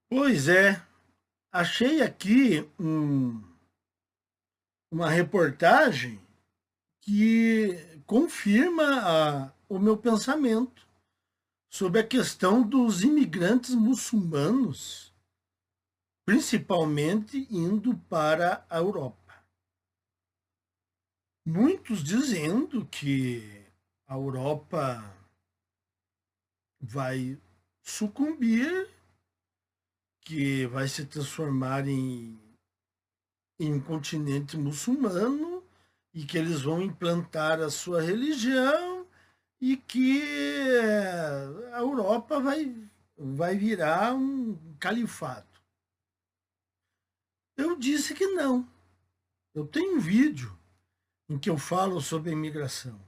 Pois é, achei aqui uma reportagem que confirma o meu pensamento sobre a questão dos imigrantes muçulmanos, principalmente indo para a Europa. Muitos dizendo que a Europa vai sucumbir, que vai se transformar em um continente muçulmano e que eles vão implantar a sua religião e que a Europa vai virar um califado. Eu disse que não. Eu tenho um vídeo em que eu falo sobre a imigração.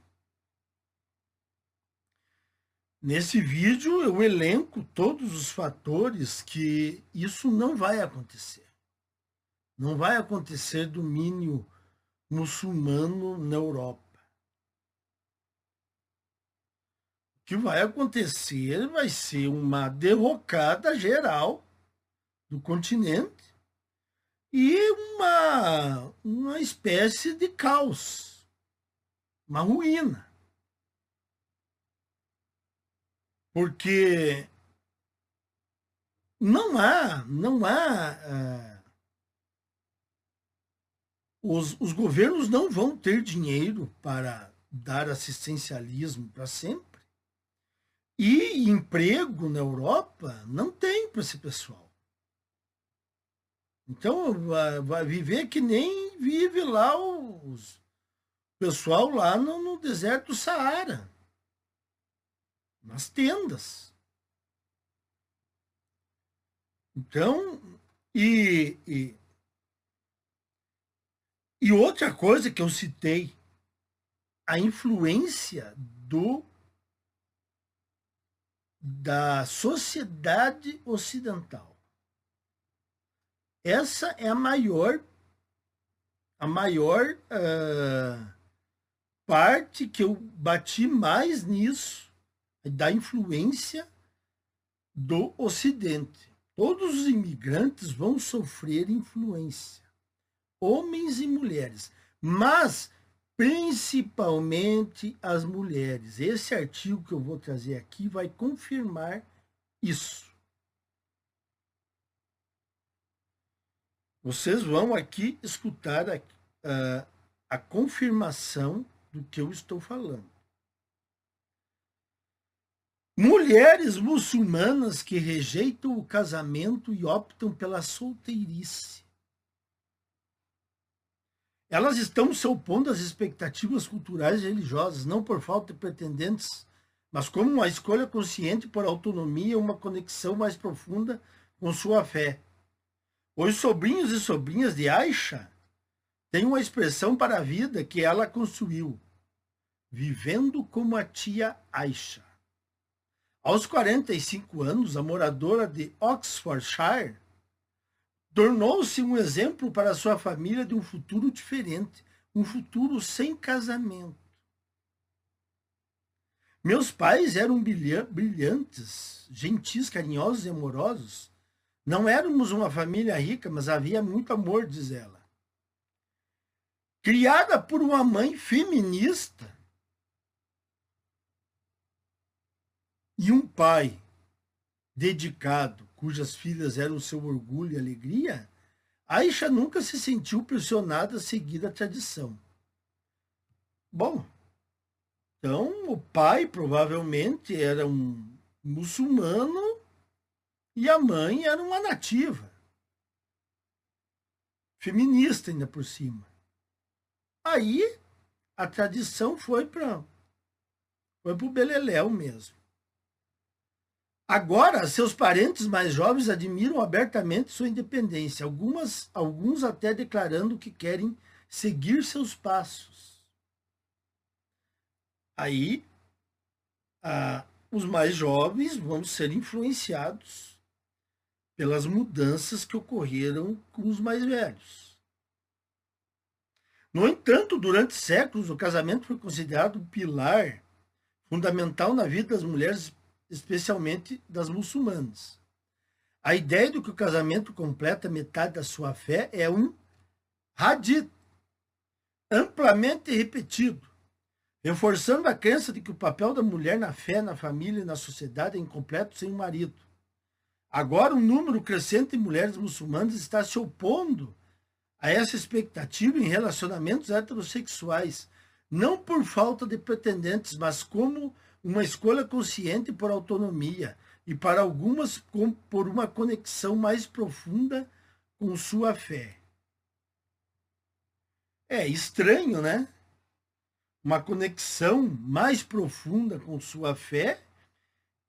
Nesse vídeo eu elenco todos os fatores que isso não vai acontecer. Não vai acontecer domínio muçulmano na Europa. O que vai acontecer vai ser uma derrocada geral do continente e uma espécie de caos, uma ruína. Porque os governos não vão ter dinheiro para dar assistencialismo para sempre. E emprego na Europa não tem para esse pessoal. Então vai viver que nem vive lá o pessoal lá no deserto do Saara, nas tendas. Então, e, e, e outra coisa que eu citei, a influência da sociedade ocidental. Essa é a maior parte que eu bati mais nisso, da influência do Ocidente. Todos os imigrantes vão sofrer influência, homens e mulheres, mas principalmente as mulheres. Esse artigo que eu vou trazer aqui vai confirmar isso. Vocês vão aqui escutar a confirmação do que eu estou falando. Mulheres muçulmanas que rejeitam o casamento e optam pela solteirice. Elas estão se opondo às expectativas culturais e religiosas, não por falta de pretendentes, mas como uma escolha consciente por autonomia e uma conexão mais profunda com sua fé. Os sobrinhos e sobrinhas de Aisha têm uma expressão para a vida que ela construiu: vivendo como a tia Aisha. Aos 45 anos, a moradora de Oxfordshire tornou-se um exemplo para sua família de um futuro diferente, um futuro sem casamento. Meus pais eram brilhantes, gentis, carinhosos e amorosos. Não éramos uma família rica, mas havia muito amor, diz ela. Criada por uma mãe feminista e um pai dedicado, cujas filhas eram seu orgulho e alegria, Aisha nunca se sentiu pressionada a seguir a tradição. Bom, então o pai provavelmente era um muçulmano e a mãe era uma nativa, feminista ainda por cima. Aí a tradição foi para o beleléu mesmo. Agora, seus parentes mais jovens admiram abertamente sua independência, alguns até declarando que querem seguir seus passos. Aí, os mais jovens vão ser influenciados pelas mudanças que ocorreram com os mais velhos. No entanto, durante séculos, o casamento foi considerado um pilar fundamental na vida das mulheres, especialmente das muçulmanas. A ideia de que o casamento completa metade da sua fé é um hadith amplamente repetido, reforçando a crença de que o papel da mulher na fé, na família e na sociedade é incompleto sem o marido. Agora, um número crescente de mulheres muçulmanas está se opondo a essa expectativa em relacionamentos heterossexuais, não por falta de pretendentes, mas como uma escolha consciente por autonomia e para algumas por uma conexão mais profunda com sua fé. É estranho, né? Uma conexão mais profunda com sua fé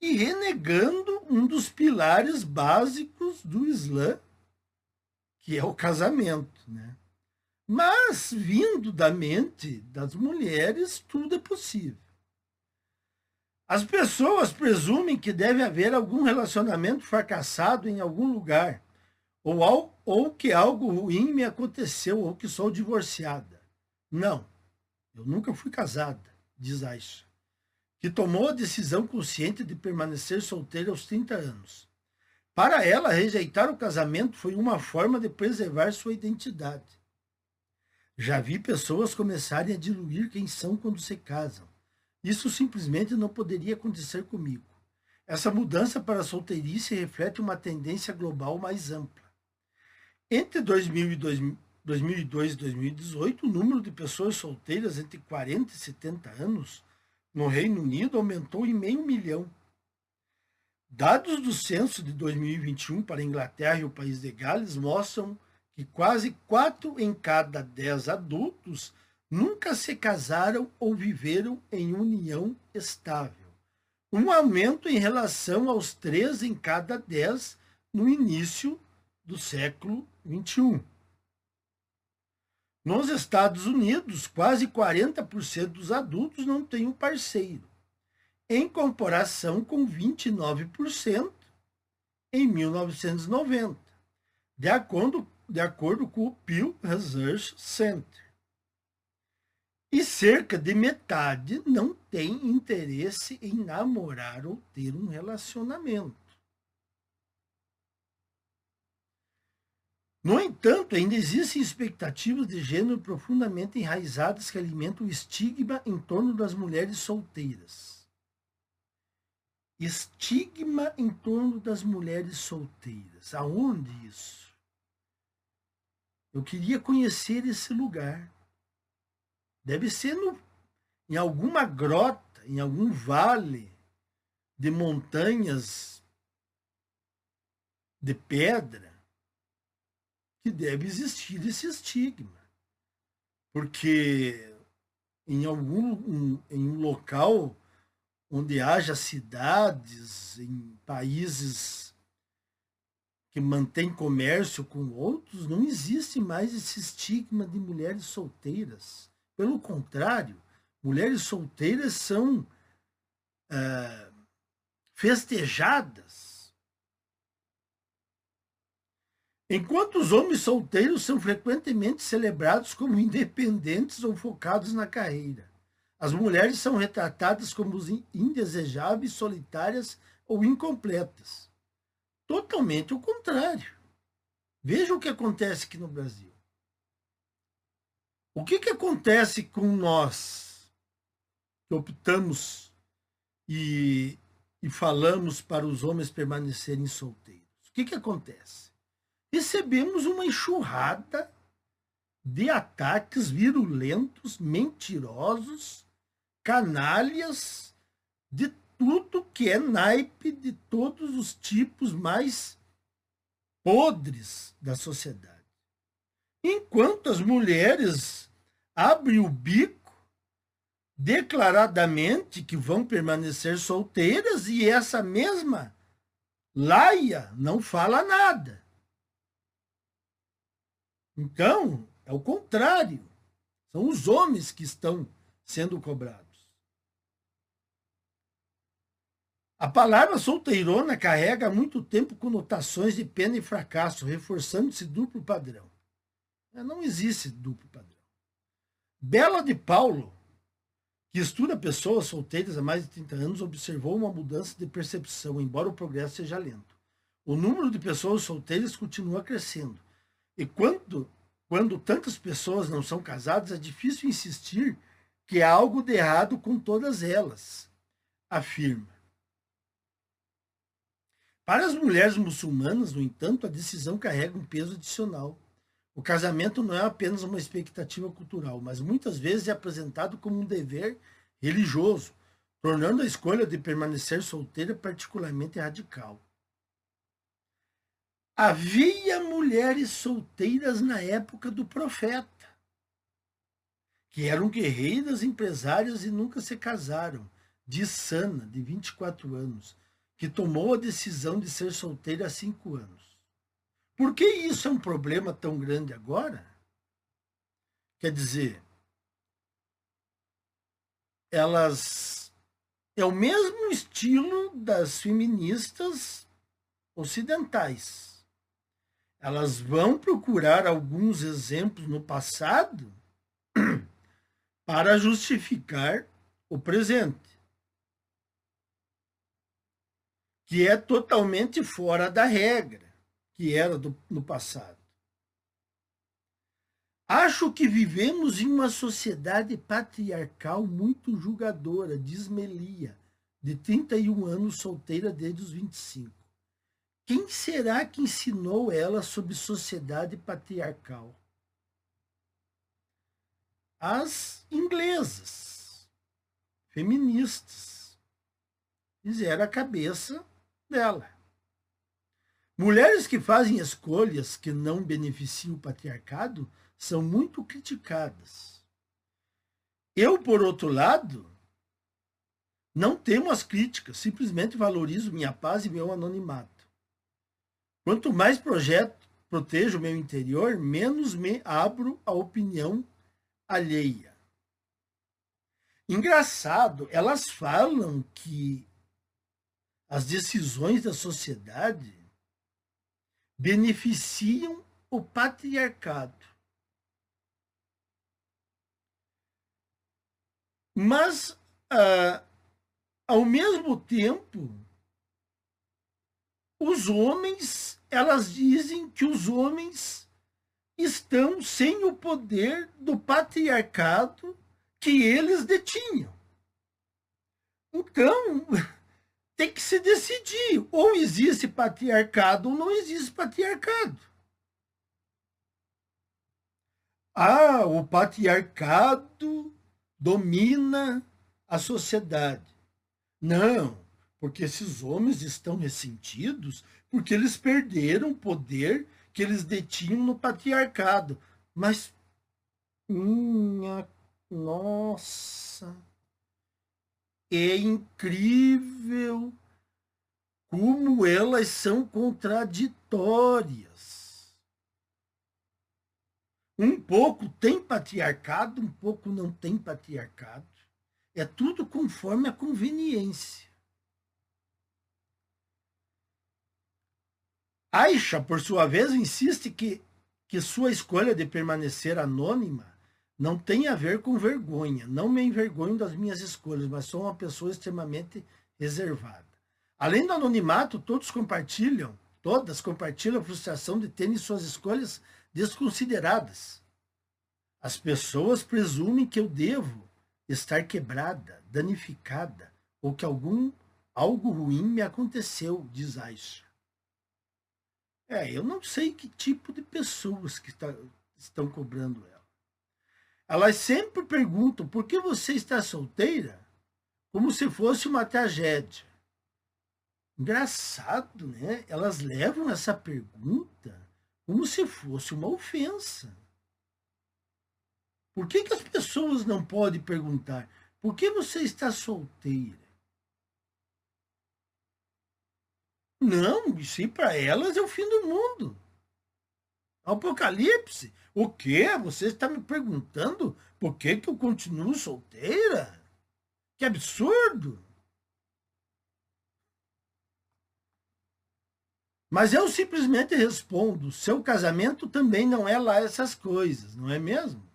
e renegando um dos pilares básicos do Islã, que é o casamento, né? Mas, vindo da mente das mulheres, tudo é possível. As pessoas presumem que deve haver algum relacionamento fracassado em algum lugar, ou que algo ruim me aconteceu, ou que sou divorciada. Não, eu nunca fui casada, diz Aisha, que tomou a decisão consciente de permanecer solteira aos 30 anos. Para ela, rejeitar o casamento foi uma forma de preservar sua identidade. Já vi pessoas começarem a diluir quem são quando se casam. Isso simplesmente não poderia acontecer comigo. Essa mudança para a solteirice reflete uma tendência global mais ampla. Entre 2002 e 2018, o número de pessoas solteiras entre 40 e 70 anos no Reino Unido aumentou em 500 mil. Dados do censo de 2021 para a Inglaterra e o país de Gales mostram que quase 4 em cada 10 adultos nunca se casaram ou viveram em união estável. Um aumento em relação aos 3 em cada 10 no início do século XXI. Nos Estados Unidos, quase 40% dos adultos não têm um parceiro, em comparação com 29% em 1990, de acordo com o Pew Research Center. E cerca de metade não tem interesse em namorar ou ter um relacionamento. No entanto, ainda existem expectativas de gênero profundamente enraizadas que alimentam o estigma em torno das mulheres solteiras. Estigma em torno das mulheres solteiras. Aonde isso? Eu queria conhecer esse lugar. Deve ser em alguma grota, em algum vale de montanhas de pedra, que deve existir esse estigma. Porque em um local onde haja cidades, em países que mantêm comércio com outros, não existe mais esse estigma de mulheres solteiras. Pelo contrário, mulheres solteiras são festejadas. Enquanto os homens solteiros são frequentemente celebrados como independentes ou focados na carreira. As mulheres são retratadas como indesejáveis, solitárias ou incompletas. Totalmente o contrário. Veja o que acontece aqui no Brasil. O que acontece com nós que optamos e falamos para os homens permanecerem solteiros? O que acontece? Recebemos uma enxurrada de ataques virulentos, mentirosos, canalhas, de tudo que é naipe, de todos os tipos mais podres da sociedade. Enquanto as mulheres abrem o bico declaradamente que vão permanecer solteiras e essa mesma laia não fala nada. Então, é o contrário. São os homens que estão sendo cobrados. A palavra solteirona carrega há muito tempo conotações de pena e fracasso, reforçando esse duplo padrão. Não existe duplo padrão. Bela de Paulo, que estuda pessoas solteiras há mais de 30 anos, observou uma mudança de percepção, embora o progresso seja lento. O número de pessoas solteiras continua crescendo. E quando tantas pessoas não são casadas, é difícil insistir que há algo de errado com todas elas, afirma. Para as mulheres muçulmanas, no entanto, a decisão carrega um peso adicional. O casamento não é apenas uma expectativa cultural, mas muitas vezes é apresentado como um dever religioso, tornando a escolha de permanecer solteira particularmente radical. Havia mulheres solteiras na época do profeta, que eram guerreiras, empresárias e nunca se casaram, diz Sana, de 24 anos, que tomou a decisão de ser solteira há 5 anos. Por que isso é um problema tão grande agora? Quer dizer, elas é o mesmo estilo das feministas ocidentais. Elas vão procurar alguns exemplos no passado para justificar o presente, que é totalmente fora da regra que era no passado. Acho que vivemos em uma sociedade patriarcal muito julgadora, diz Melia, de 31 anos, solteira desde os 25. Quem será que ensinou ela sobre sociedade patriarcal? As inglesas, feministas. Fizeram a cabeça dela. Mulheres que fazem escolhas que não beneficiam o patriarcado são muito criticadas. Eu, por outro lado, não temo as críticas, simplesmente valorizo minha paz e meu anonimato. Quanto mais protejo o meu interior, menos me abro à opinião alheia. Engraçado, elas falam que as decisões da sociedade beneficiam o patriarcado. Mas, ao mesmo tempo, os homens, elas dizem que os homens estão sem o poder do patriarcado que eles detinham. Então, tem que se decidir. Ou existe patriarcado ou não existe patriarcado. O patriarcado domina a sociedade. Não, porque esses homens estão ressentidos porque eles perderam o poder que eles detinham no patriarcado. Mas, minha nossa, é incrível como elas são contraditórias. Um pouco tem patriarcado, um pouco não tem patriarcado. É tudo conforme a conveniência. Aisha, por sua vez, insiste que sua escolha de permanecer anônima não tem a ver com vergonha. Não me envergonho das minhas escolhas, mas sou uma pessoa extremamente reservada. Além do anonimato, todas compartilham a frustração de terem suas escolhas desconsideradas. As pessoas presumem que eu devo estar quebrada, danificada, ou que algo ruim me aconteceu, diz Aisha. Eu não sei que tipo de pessoas que estão cobrando ela. Elas sempre perguntam por que você está solteira, como se fosse uma tragédia. Engraçado, né? Elas levam essa pergunta como se fosse uma ofensa. Por que as pessoas não podem perguntar por que você está solteira? Não, isso para elas é o fim do mundo. Apocalipse? O quê? Você está me perguntando por que eu continuo solteira? Que absurdo! Mas eu simplesmente respondo, seu casamento também não é lá essas coisas, não é mesmo?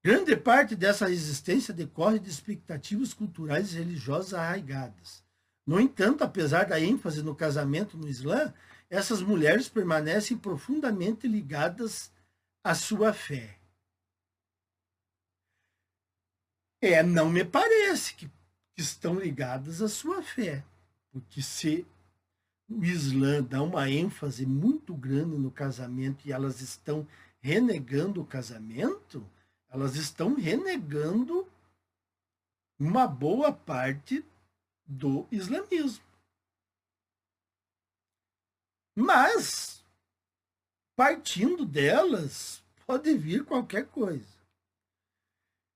Grande parte dessa resistência decorre de expectativas culturais e religiosas arraigadas. No entanto, apesar da ênfase no casamento no Islã, essas mulheres permanecem profundamente ligadas à sua fé. Não me parece que estão ligadas à sua fé, porque se o Islã dá uma ênfase muito grande no casamento e elas estão renegando o casamento, elas estão renegando uma boa parte do islamismo. Mas, partindo delas, pode vir qualquer coisa.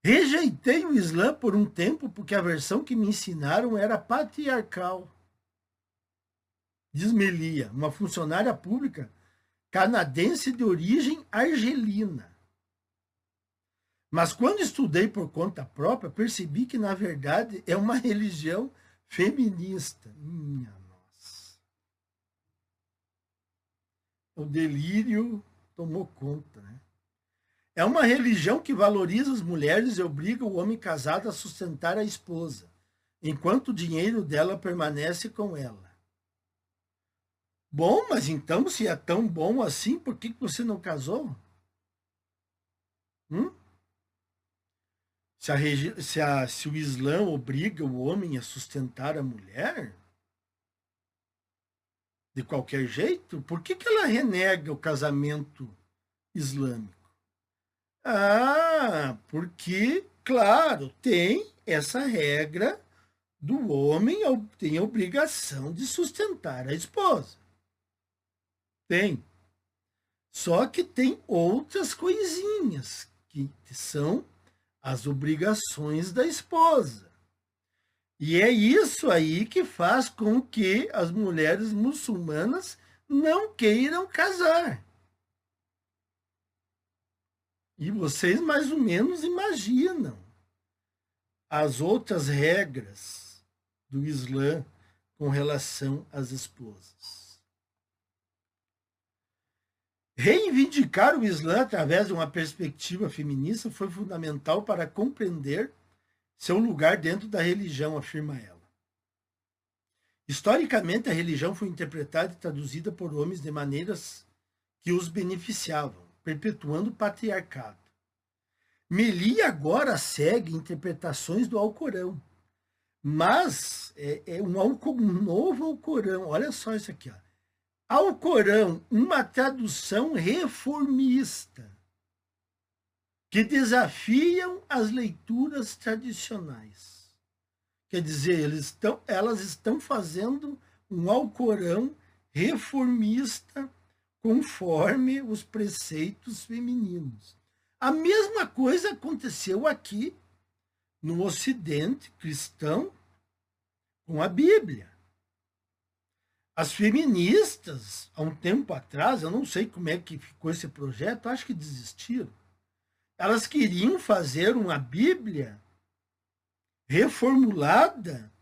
Rejeitei o Islã por um tempo porque a versão que me ensinaram era patriarcal. Diz Melia, uma funcionária pública canadense de origem argelina. Mas quando estudei por conta própria, percebi que, na verdade, é uma religião feminista. Minha nossa. O delírio tomou conta, né? É uma religião que valoriza as mulheres e obriga o homem casado a sustentar a esposa, enquanto o dinheiro dela permanece com ela. Bom, mas então, se é tão bom assim, por que você não casou? Se o Islã obriga o homem a sustentar a mulher, de qualquer jeito, por que ela renega o casamento islâmico? Porque, claro, tem essa regra do homem tem a obrigação de sustentar a esposa. Tem. Só que tem outras coisinhas que são as obrigações da esposa. E é isso aí que faz com que as mulheres muçulmanas não queiram casar. E vocês mais ou menos imaginam as outras regras do Islã com relação às esposas. Reivindicar o Islã através de uma perspectiva feminista foi fundamental para compreender seu lugar dentro da religião, afirma ela. Historicamente, a religião foi interpretada e traduzida por homens de maneiras que os beneficiavam, perpetuando o patriarcado. Meli agora segue interpretações do Alcorão, mas é um novo Alcorão. Olha só isso aqui, ó. Alcorão, uma tradução reformista, que desafiam as leituras tradicionais. Quer dizer, elas estão fazendo um Alcorão reformista conforme os preceitos femininos. A mesma coisa aconteceu aqui no Ocidente cristão com a Bíblia. As feministas, há um tempo atrás, eu não sei como é que ficou esse projeto, acho que desistiram. Elas queriam fazer uma Bíblia reformulada,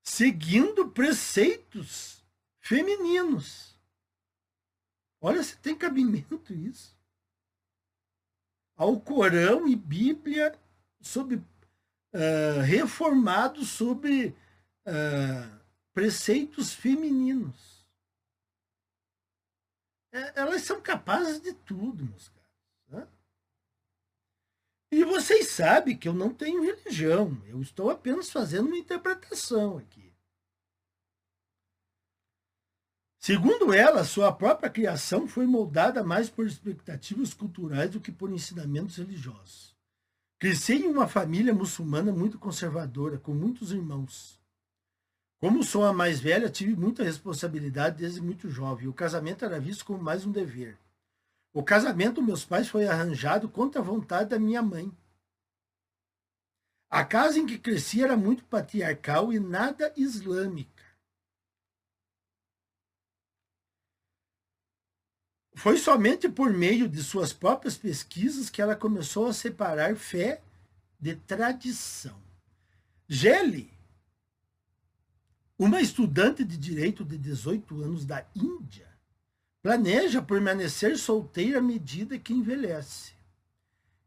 seguindo preceitos femininos. Olha se tem cabimento isso. Alcorão e Bíblia reformados sobre preceitos femininos. Elas são capazes de tudo, meus caros. Né? E vocês sabem que eu não tenho religião. Eu estou apenas fazendo uma interpretação aqui. Segundo ela, sua própria criação foi moldada mais por expectativas culturais do que por ensinamentos religiosos. Cresci em uma família muçulmana muito conservadora, com muitos irmãos. Como sou a mais velha, tive muita responsabilidade desde muito jovem. O casamento era visto como mais um dever. O casamento dos meus pais foi arranjado contra a vontade da minha mãe. A casa em que cresci era muito patriarcal e nada islâmica. Foi somente por meio de suas próprias pesquisas que ela começou a separar fé de tradição. Geli, uma estudante de direito de 18 anos da Índia, planeja permanecer solteira à medida que envelhece.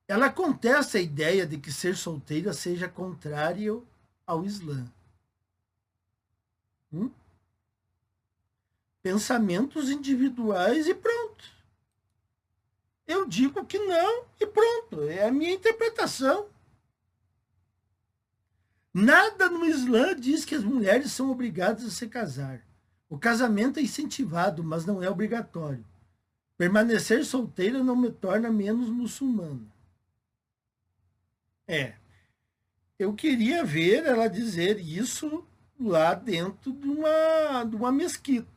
Ela contesta a ideia de que ser solteira seja contrário ao Islã. Hum? Pensamentos individuais e pronto. Eu digo que não e pronto. É a minha interpretação. Nada no Islã diz que as mulheres são obrigadas a se casar. O casamento é incentivado, mas não é obrigatório. Permanecer solteira não me torna menos muçulmana. Eu queria ver ela dizer isso lá dentro de uma mesquita.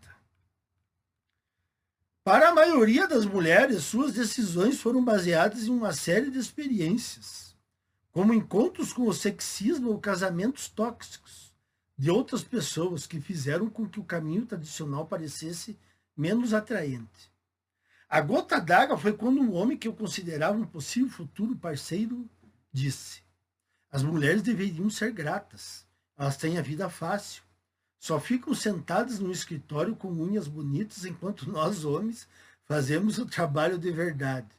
Para a maioria das mulheres, suas decisões foram baseadas em uma série de experiências, como encontros com o sexismo ou casamentos tóxicos de outras pessoas que fizeram com que o caminho tradicional parecesse menos atraente. A gota d'água foi quando um homem que eu considerava um possível futuro parceiro disse: as mulheres deveriam ser gratas, elas têm a vida fácil. Só ficam sentadas no escritório com unhas bonitas enquanto nós, homens, fazemos o trabalho de verdade.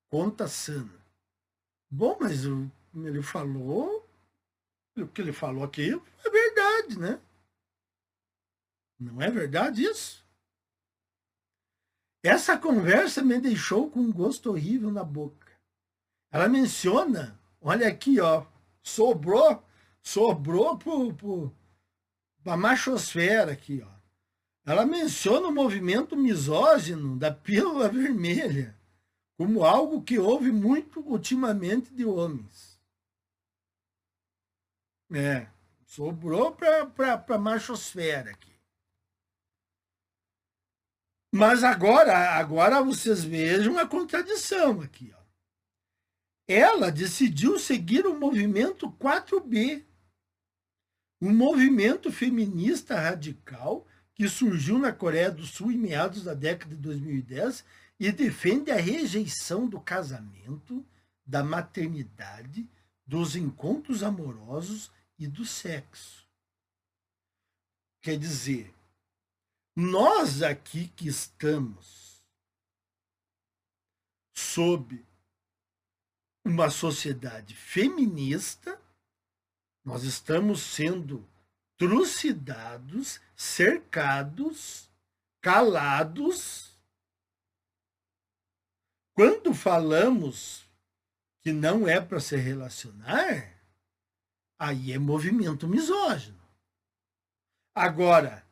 Conta Sana. Bom, mas ele falou, o que ele falou aqui é verdade, né? Não é verdade isso? Essa conversa me deixou com um gosto horrível na boca. Ela menciona, olha aqui, ó, sobrou para a machosfera aqui, ó. Ela menciona o movimento misógino da pílula vermelha como algo que houve muito ultimamente de homens. Sobrou para a machosfera aqui. Mas agora vocês vejam a contradição aqui, ó. Ela decidiu seguir o movimento 4B, um movimento feminista radical que surgiu na Coreia do Sul em meados da década de 2010 e defende a rejeição do casamento, da maternidade, dos encontros amorosos e do sexo. Quer dizer, nós aqui que estamos sob uma sociedade feminista, nós estamos sendo trucidados, cercados, calados. Quando falamos que não é para se relacionar, aí é movimento misógino. Agora,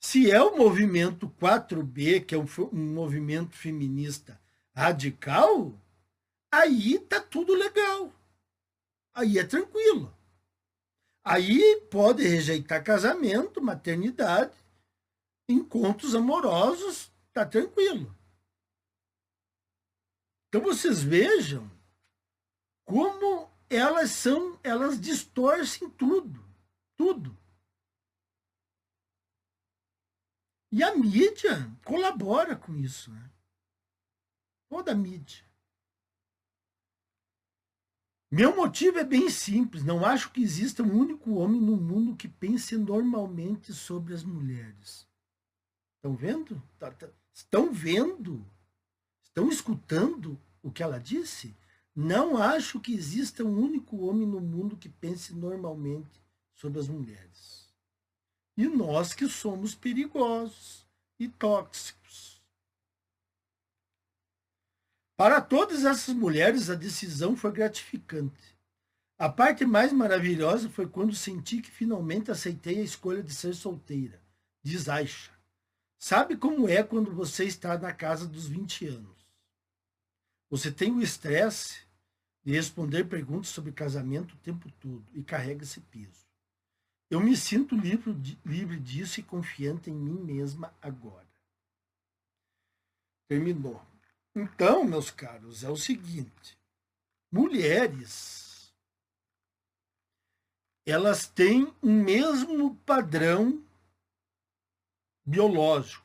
se é o movimento 4B, que é um movimento feminista radical, aí tá tudo legal. Aí é tranquilo. Aí pode rejeitar casamento, maternidade, encontros amorosos, tá tranquilo. Então vocês vejam como elas distorcem tudo. E a mídia colabora com isso, né? Toda a mídia. Meu motivo é bem simples. Não acho que exista um único homem no mundo que pense normalmente sobre as mulheres. Estão vendo? Estão vendo? Estão escutando o que ela disse? Não acho que exista um único homem no mundo que pense normalmente sobre as mulheres. E nós que somos perigosos e tóxicos. Para todas essas mulheres, a decisão foi gratificante. A parte mais maravilhosa foi quando senti que finalmente aceitei a escolha de ser solteira, diz Aisha. Sabe como é quando você está na casa dos 20 anos? Você tem o estresse de responder perguntas sobre casamento o tempo todo e carrega esse peso. Eu me sinto livre disso e confiante em mim mesma agora. Terminou. Então, meus caros, é o seguinte. Mulheres, elas têm o mesmo padrão biológico.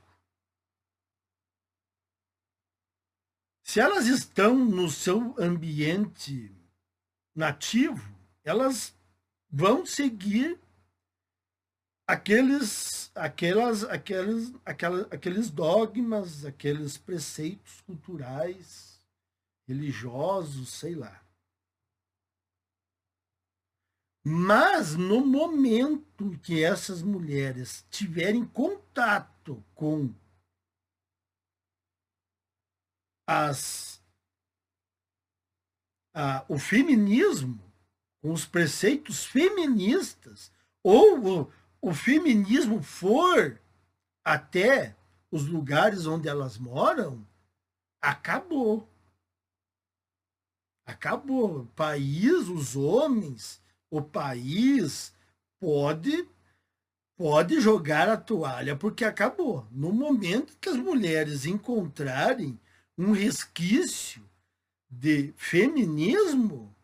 Se elas estão no seu ambiente nativo, elas vão seguir aqueles dogmas, aqueles preceitos culturais, religiosos, sei lá. Mas no momento que essas mulheres tiverem contato com o feminismo, com os preceitos feministas, ou o feminismo for até os lugares onde elas moram, acabou. Acabou. O país, os homens, o país pode jogar a toalha porque acabou. No momento que as mulheres encontrarem um resquício de feminismo,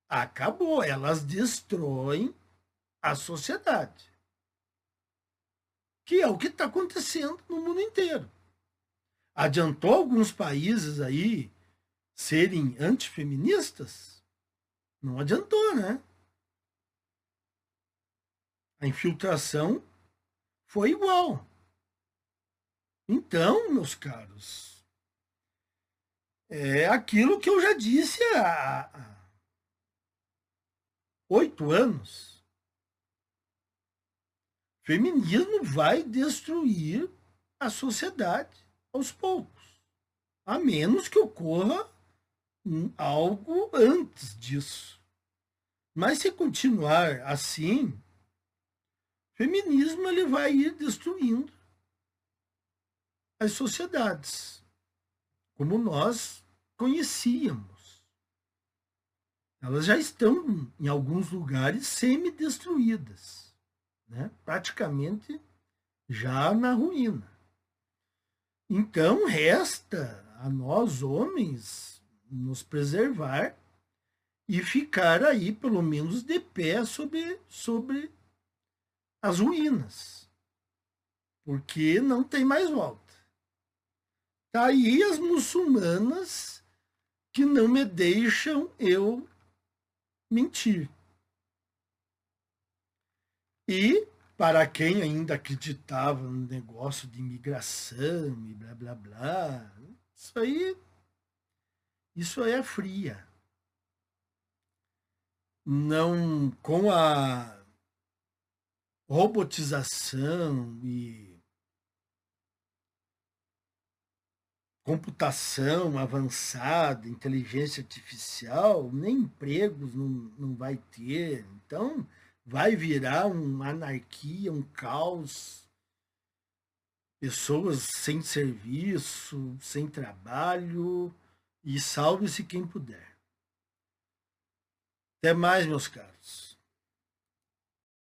acabou. Elas destroem a sociedade. Que é o que está acontecendo no mundo inteiro. Adiantou alguns países aí serem antifeministas? Não adiantou, né? A infiltração foi igual. Então, meus caros, é aquilo que eu já disse há 8 anos. O feminismo vai destruir a sociedade aos poucos, a menos que ocorra algo antes disso. Mas se continuar assim, o feminismo ele vai ir destruindo as sociedades como nós conhecíamos. Elas já estão, em alguns lugares, semi-destruídas, né? Praticamente já na ruína. Então, resta a nós, homens, nos preservar e ficar aí, pelo menos, de pé sobre as ruínas, porque não tem mais volta. Tá aí as muçulmanas que não me deixam eu mentir. E, para quem ainda acreditava no negócio de imigração e blá blá blá, isso aí é fria. Não, com a robotização e computação avançada, inteligência artificial, nem empregos não vai ter. Então, vai virar uma anarquia, um caos, pessoas sem serviço, sem trabalho, e salve-se quem puder. Até mais, meus caros.